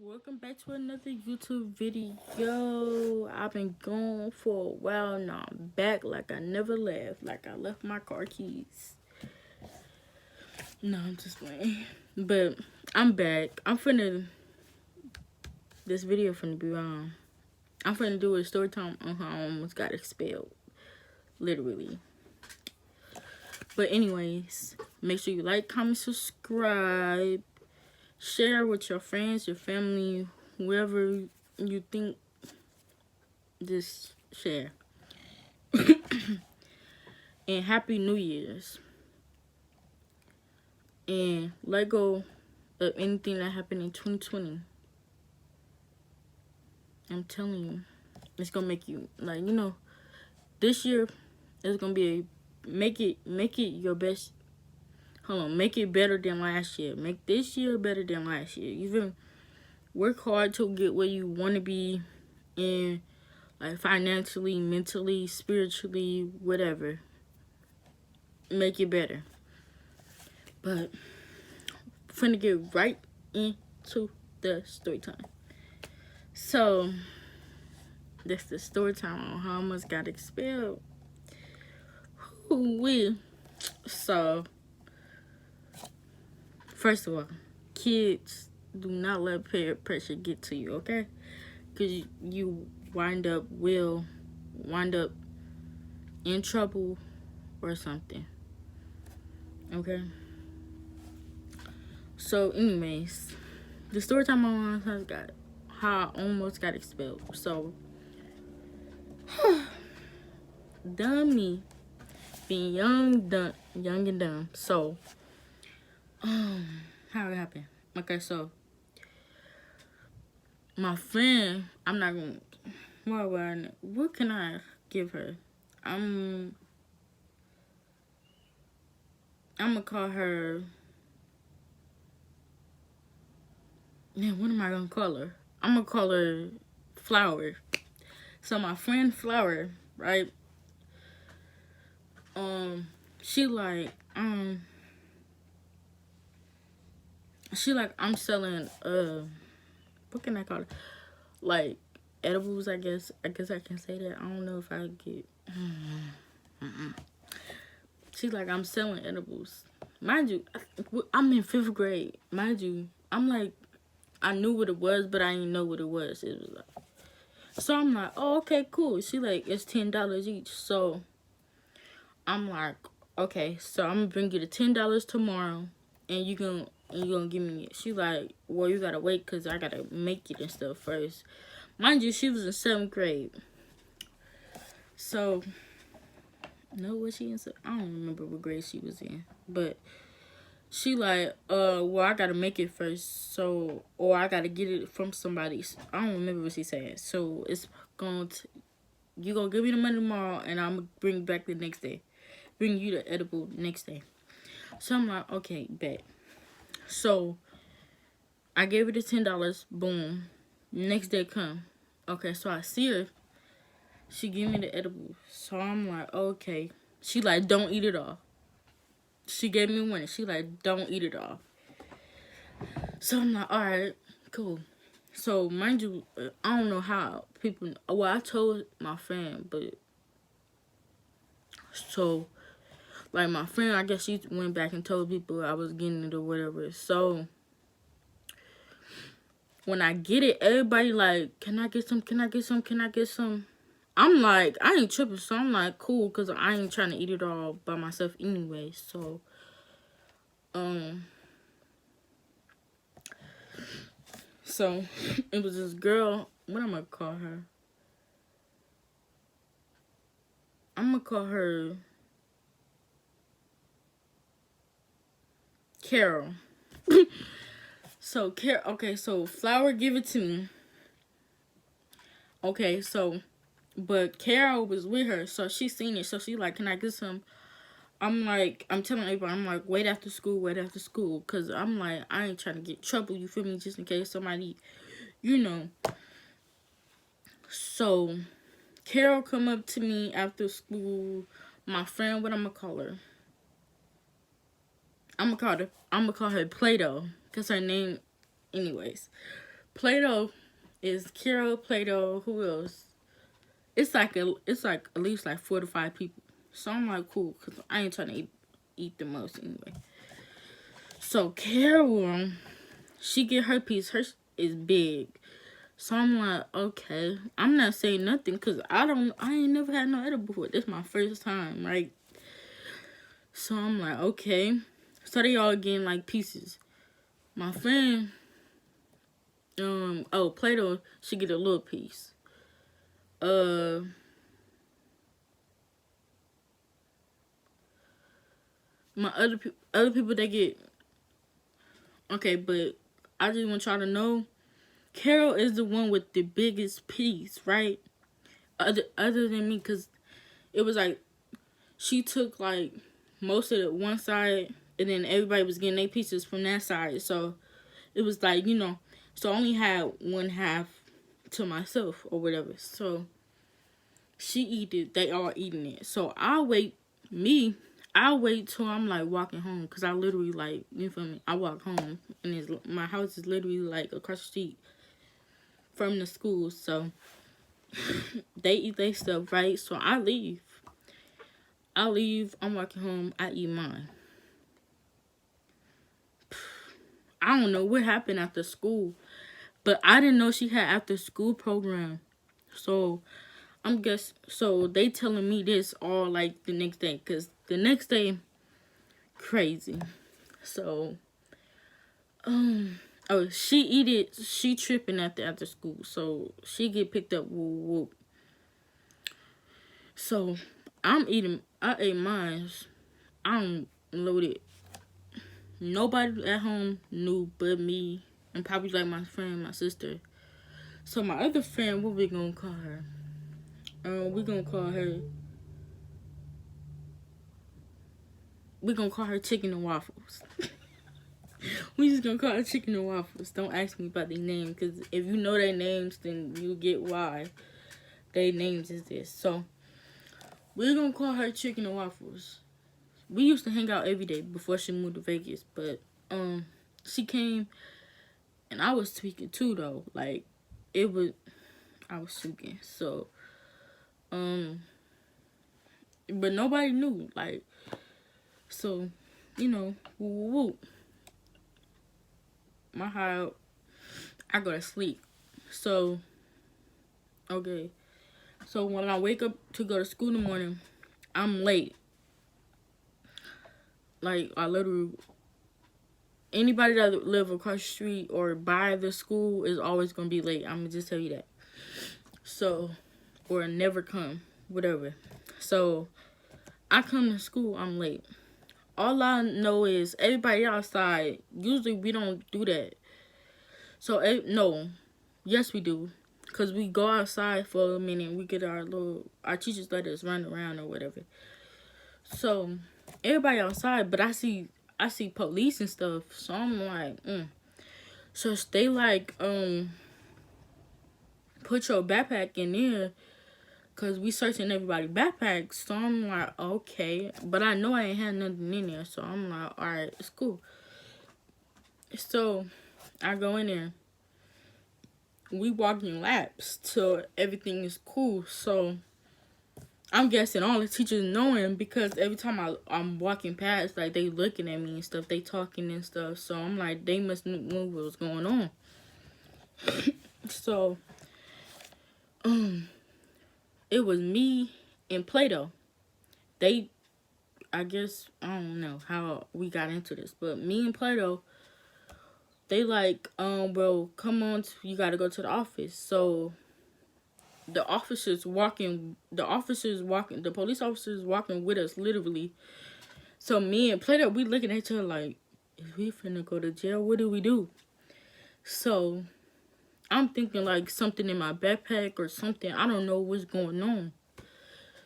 welcome back to another YouTube video. I've been gone for a while now. I'm back like I never left, like I left my car keys. No, I'm just playing. But I'm back. This video finna be on. I'm finna do a story time on how I almost got expelled. Literally. But anyways, make sure you like, comment, subscribe. Share with your friends, your family, whoever you think. Just share. And Happy New Year's. And let go of anything that happened in 2020. I'm telling you, it's gonna make you this year is gonna be make it your best. Hold on, make it better than last year. Make this year better than last year. Even work hard to get where you want to be in, like financially, mentally, spiritually, whatever. Make it better. But I'm finna get right into the story time. So that's the story time on how I almost got expelled. So first of all, kids, do not let peer pressure get to you, okay? Because you wind up in trouble or something, okay? So anyways, the story time on how I almost got expelled. So dummy, being young and dumb. So how it happened? Okay, so my friend, I'm not gonna. What can I give her? I'm gonna call her. Man, what am I gonna call her? I'm gonna call her Flower. So my friend Flower, right? She like I'm selling what can I call it? Like edibles, I guess I can say that. I don't know if I get She's like, I'm selling edibles. Mind you, I'm in 5th grade. Mind you, I'm like, I knew what it was, but I didn't know what it was. It was like, so I'm like, oh, okay, cool. She like, it's $10 each. So I'm like, okay, so I'm gonna bring you the $10 tomorrow, and you gonna give me it. She like, well, you gotta wait because I gotta make it and stuff first. Mind you, she was in 7th grade. So, what she in? I don't remember what grade she was in, but she like, well, I gotta make it first, so, or I gotta get it from somebody. I don't remember what she said. So it's you gonna give me the money tomorrow, and I'm gonna bring it back the next day. Bring you the edible next day. So I'm like, okay, bet. So I gave her the $10. Boom. Next day come. Okay, so I see her. She give me the edible. So I'm like, okay. She like, don't eat it all. She gave me one. She like, don't eat it all. So I'm like, all right, cool. So mind you, I don't know how people. Well, I told my friend, but so like my friend, I guess she went back and told people I was getting it or whatever. So when I get it, everybody like, can I get some? Can I get some? Can I get some? I'm like, I ain't tripping, so I'm like, cool, because I ain't trying to eat it all by myself anyway. So, so it was this girl. What am I gonna call her? I'm gonna call her Carol. So okay, so Flower give it to me. Okay, so, but Carol was with her, so she seen it. So she like, can I get some? I'm like, I'm telling everybody, I'm like, wait after school, because I'm like, I ain't trying to get trouble, you feel me, just in case somebody, So, Carol come up to me after school, my friend, what I'm gonna call her? I'm gonna call her Play-Doh, because her name, anyways. Play-Doh is Carol, Play-Doh, who else? It's like at least like 4 to 5 people. So I'm like, cool, because I ain't trying to eat the most anyway. So Carol, she get her piece. Hers is big. So I'm like, okay. I'm not saying nothing because I ain't never had no edible before. This is my first time, right? So I'm like, okay. So they all getting like pieces. My friend, Play-Doh, she get a little piece. My other people, they get, okay, but I just want y'all to know, Carol is the one with the biggest piece, right? Other than me, because it was like, she took like most of the one side, and then everybody was getting their pieces from that side. So it was like, so I only had one half to myself or whatever. So she eat it, they all eating it. So I'll wait till I'm like walking home, because I literally like, you feel me? I walk home and my house is literally like across the street from the school. So they eat their stuff, right? So I leave, I'm walking home, I eat mine. I don't know what happened after school, but I didn't know she had after school program. So so they telling me this all like the next day, because the next day, crazy. So, she eat it, she tripping after school, so she get picked up, whoop. So, I ate mine, I'm loaded. Nobody at home knew but me, and probably like my friend, my sister. So my other friend, what we gonna call her? We're gonna call her Chicken and Waffles. We just gonna call her Chicken and Waffles. Don't ask me about their name, because if you know their names, then you get why their names is this. So we're gonna call her Chicken and Waffles. We used to hang out every day before she moved to Vegas, but she came and I was tweaking too though. Like I was tweaking. So but nobody knew, like, so, woo. My high, I go to sleep. So, okay. So when I wake up to go to school in the morning, I'm late. Like, I literally, anybody that live across the street or by the school is always going to be late. I'm going to just tell you that. So, or never come, whatever. So, I come to school, I'm late. All I know is everybody outside, usually we don't do that. So, no. Yes, we do. Because we go outside for a minute and we get our teachers let us run around or whatever. So, everybody outside, but I see police and stuff. So, I'm like, So, they like, put your backpack in there. Because we searching everybody's backpacks. So, I'm like, okay. But I know I ain't had nothing in there. So, I'm like, alright, it's cool. So, I go in there. We walking laps till everything is cool. So, I'm guessing all the teachers knowing, because every time I'm walking past, like, they looking at me and stuff. They talking and stuff. So, I'm like, they must know what was going on. So, it was me and Play-Doh. I guess, I don't know how we got into this, but me and Play-Doh, they like, well, come on, you gotta go to the office. So, the police officers walking with us, literally. So, me and Play-Doh, we looking at each other like, if we finna go to jail, what do we do? So, I'm thinking like something in my backpack or something. I don't know what's going on.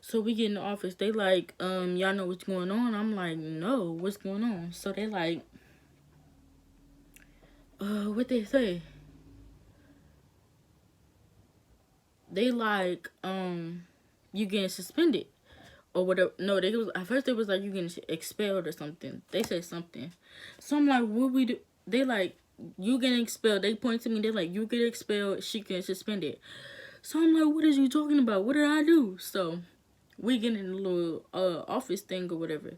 So we get in the office. They like, y'all know what's going on? I'm like, no, what's going on? So they like, what they say? They like, you getting suspended or whatever. No, at first they was like, you getting expelled or something. They said something. So I'm like, what we do? They like, you getting expelled. They point to me, they're like, you get expelled, she get suspended. So I'm like, what is you talking about? What did I do? So we get in a little office thing or whatever.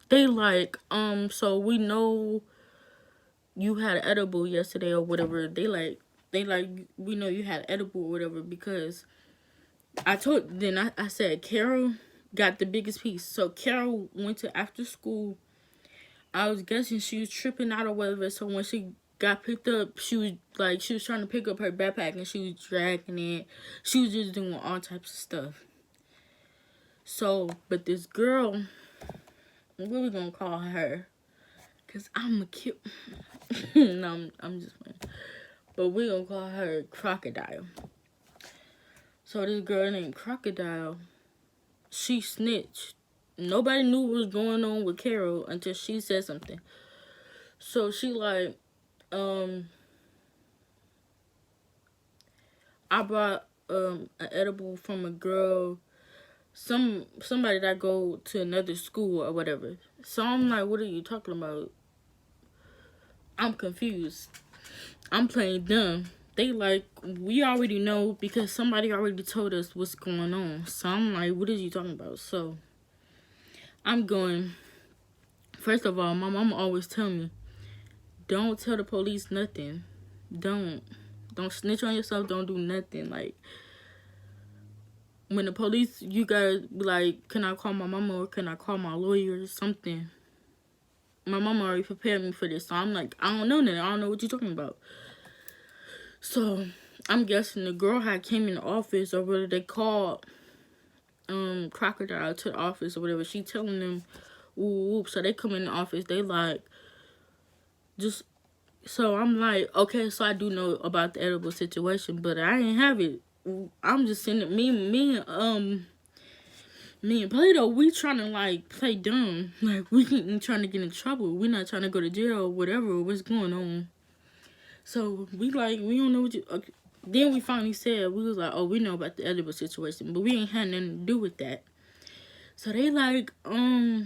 They like, so we know you had edible yesterday or whatever. They like, we know you had edible or whatever because I said, Carol got the biggest piece. So Carol went to after school. I was guessing she was tripping out or whatever. So when she got picked up, she was trying to pick up her backpack and she was dragging it. She was just doing all types of stuff. So, but this girl, what we gonna call her? Cause I'm a cute. No, I'm just playing. But we gonna call her Crocodile. So this girl named Crocodile, she snitched. Nobody knew what was going on with Carol until she said something. So she like, I bought an edible from a girl, somebody that go to another school or whatever. So I'm like, what are you talking about? I'm confused. I'm playing dumb. They like, we already know because somebody already told us what's going on. So I'm like, what are you talking about? So I'm going, first of all, my mama always tell me, don't tell the police nothing. Don't snitch on yourself. Don't do nothing. Like, when the police, you guys be like, can I call my mama or can I call my lawyer or something? My mama already prepared me for this. So I'm like, I don't know nothing. I don't know what you're talking about. So I'm guessing the girl had came in the office or whether they called Crocodile to the office or whatever. She telling them, whoop. So they come in the office. They like, just, so I'm like, okay, so I do know about the edible situation, but I ain't have it. I'm just sitting, me and Play-Doh, we trying to like play dumb. Like, we ain't trying to get in trouble. We not trying to go to jail or whatever, what's going on. So we like, we don't know what you, okay. Then we finally said, we was like, oh, we know about the edible situation, but we ain't had nothing to do with that. So they like, I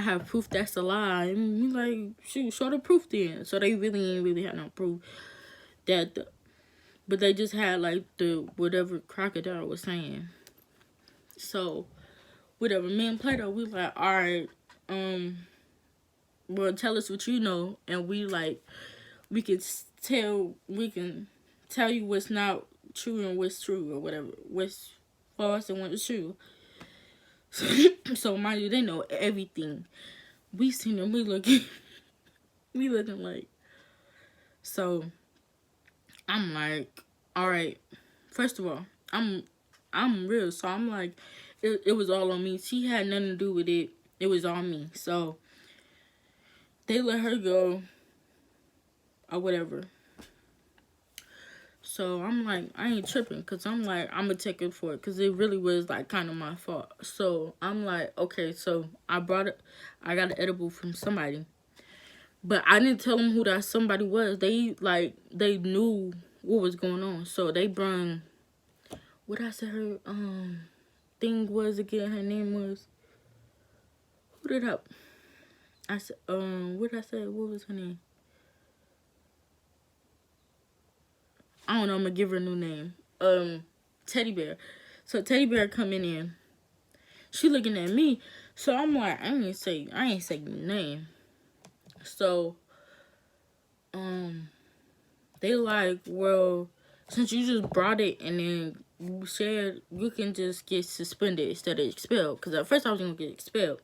have proof that's a lie. And we like, shoot, show the proof then. So they really ain't really had no proof that but they just had like the whatever Crocodile was saying. So whatever, me and Play-Doh, we like, all right, well, tell us what you know, and we like, we can tell you what's not true and what's true or whatever, what's false and what's true. So mind you, they know everything. We seen them, we looking like. So I'm like, all right. First of all, I'm real, so I'm like, it was all on me. She had nothing to do with it. It was on me. So they let her go or whatever. So I'm like, I ain't tripping because I'm like, I'm going to take it for it because it really was like kind of my fault. So I'm like, okay, so I got an edible from somebody. But I didn't tell them who that somebody was. They knew what was going on. So they brung, what I said her thing was again, her name was, who did I said, what did I say, what was her name? I don't know, I'm gonna give her a new name. Teddy Bear. So Teddy Bear coming in. She looking at me. So I'm like, I ain't say your name. So they like, well, since you just brought it and then you said you can just get suspended instead of expelled. Because at first I was going to get expelled.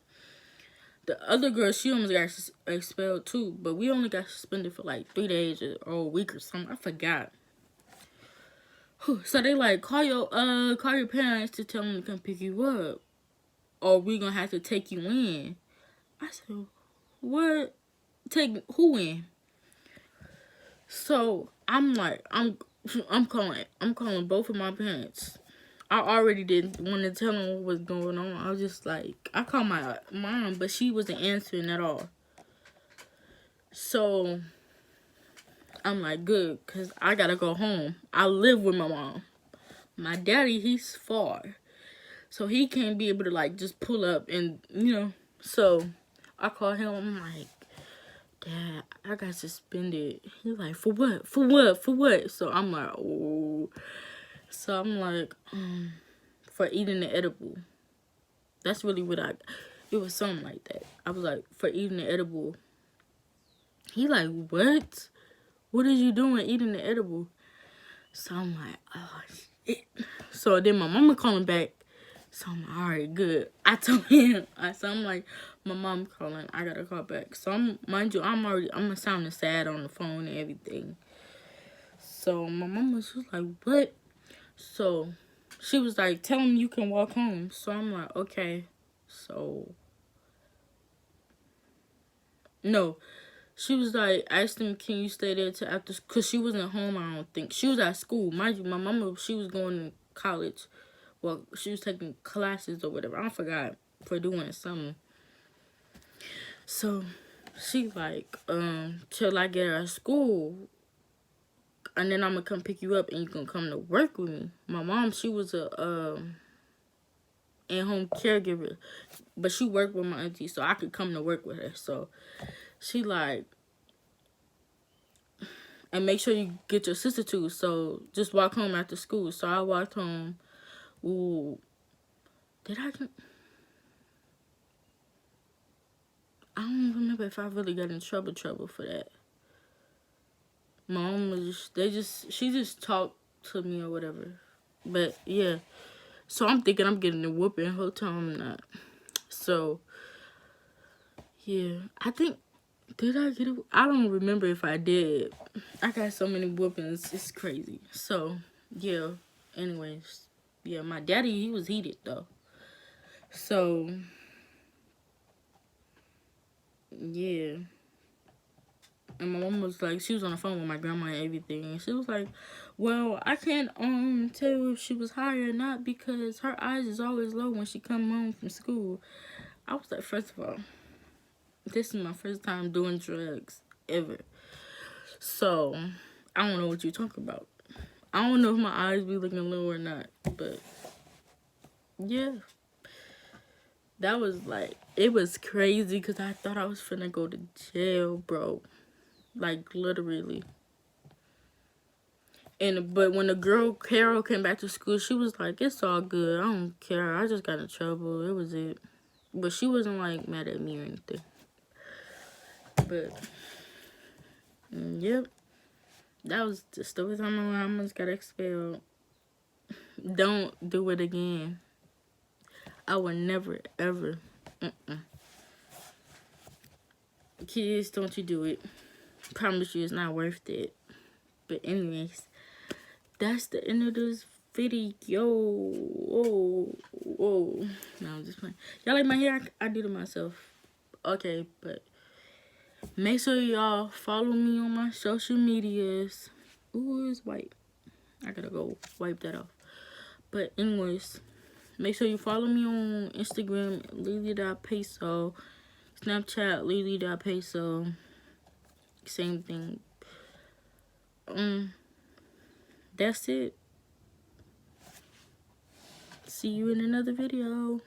The other girl, she almost got expelled too. But we only got suspended for like 3 days or a week or something. I forgot. So they like, call your parents to tell them to come pick you up. Or we going to have to take you in. I said, what? Take who in? So I'm like, I'm calling both of my parents. I already didn't want to tell them what was going on. I was just like, I called my mom, but she wasn't answering at all. So I'm like, good, because I got to go home. I live with my mom. My daddy, he's far. So he can't be able to, like, just pull up and, you know. So I called him. I'm like, Dad, I got suspended. He's like, for what? For what? For what? So I'm like, oh. So I'm like, for eating the edible. That's really what it was something like that. I was like, for eating the edible. He like, what? What are you doing eating the edible? So I'm like, oh, shit. So then my mama calling back. So I'm like, all right, good. I told him. I'm like, my mom calling. I gotta call back. So mind you, I'm sounding sad on the phone and everything. So my mama was like, what? So she was like, tell him you can walk home. So I'm like, okay. So, no. She was like, asked him, can you stay there till after, because she wasn't home, I don't think. She was at school. Mind you, my mama, she was going to college. Well, she was taking classes or whatever. I forgot, for doing something. So, she like, till I get her at school, and then I'm going to come pick you up and you can come to work with me. My mom, she was a, in-home caregiver, but she worked with my auntie, so I could come to work with her. So, she like, and make sure you get your sister too. So just walk home after school. So I walked home. Ooh, I don't remember if I really got in trouble for that. My mom was she just talked to me or whatever. But yeah, so I'm thinking I'm getting a whooping. Whole time I'm not. So yeah, I think. Did I get it? I don't remember if I did. I got so many whoopings. It's crazy. So, yeah. Anyways. Yeah, my daddy, he was heated, though. So, yeah. And my mom was like, she was on the phone with my grandma and everything. And she was like, well, I can't tell if she was high or not because her eyes is always low when she come home from school. I was like, first of all, this is my first time doing drugs ever. So, I don't know what you're talking about. I don't know if my eyes be looking low or not. But, yeah. That was like, it was crazy because I thought I was finna go to jail, bro. Like, literally. But when the girl, Carol, came back to school, she was like, it's all good. I don't care. I just got in trouble. It was it. But she wasn't, like, mad at me or anything. But, yep. That was the story time when I almost got expelled. Don't do it again. I would never, ever. Kids, don't you do it. Promise you it's not worth it. But anyways, that's the end of this video. Whoa. No, I'm just playing. Y'all like my hair? I did it myself. Okay, but make sure y'all follow me on my social medias. Ooh, it's white. I gotta go wipe that off. But anyways, make sure you follow me on Instagram, Lily.peso. Snapchat, Lily.peso. Same thing. That's it. See you in another video.